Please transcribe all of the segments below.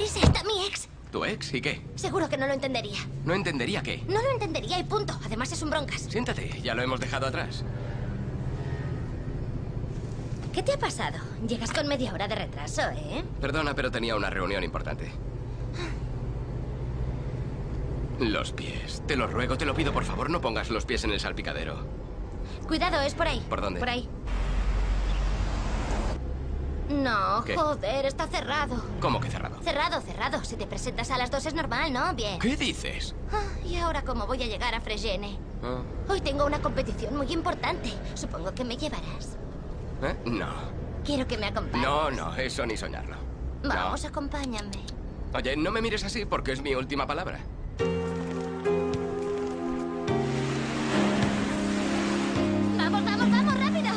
deprisa, está mi ex. ¿Tu ex? ¿Y qué? Seguro que no lo entendería. ¿No entendería qué? No lo entendería y punto. Además es un broncas. Siéntate, ya lo hemos dejado atrás. ¿Qué te ha pasado? Llegas con media hora de retraso, ¿eh? Perdona, pero tenía una reunión importante. Los pies. Te lo ruego, te lo pido, por favor, no pongas los pies en el salpicadero. Cuidado, es por ahí. ¿Por dónde? Por ahí. No, ¿Qué? joder, está cerrado. ¿Cómo que cerrado? Cerrado, cerrado. Si te presentas a las 2 es normal, ¿no? Bien. ¿Qué dices? ¿Y ahora cómo voy a llegar a Fregene? Hoy tengo una competición muy importante. Supongo que me llevarás. ¿Eh? No. Quiero que me acompañes. No, eso ni soñarlo. Vamos, No. acompáñame. Oye, no me mires así porque es mi última palabra. ¡Vamos, vamos, vamos, rápido!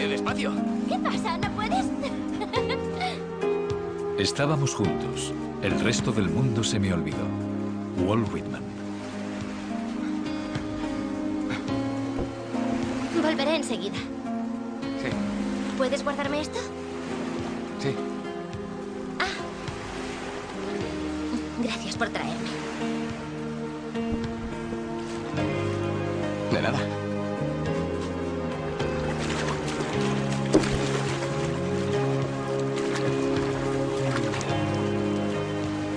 Despacio. ¿Qué pasa? ¿No puedes? Estábamos juntos. El resto del mundo se me olvidó. Walt Whitman. Volveré enseguida. Sí, ¿Puedes guardarme esto? sí. Gracias por traerme. De nada.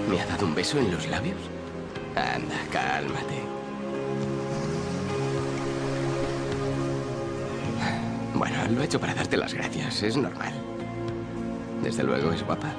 ¿Me ha dado un beso en los labios? Anda, cálmate. Bueno, lo he hecho para darte las gracias. Es normal. Desde luego es guapa.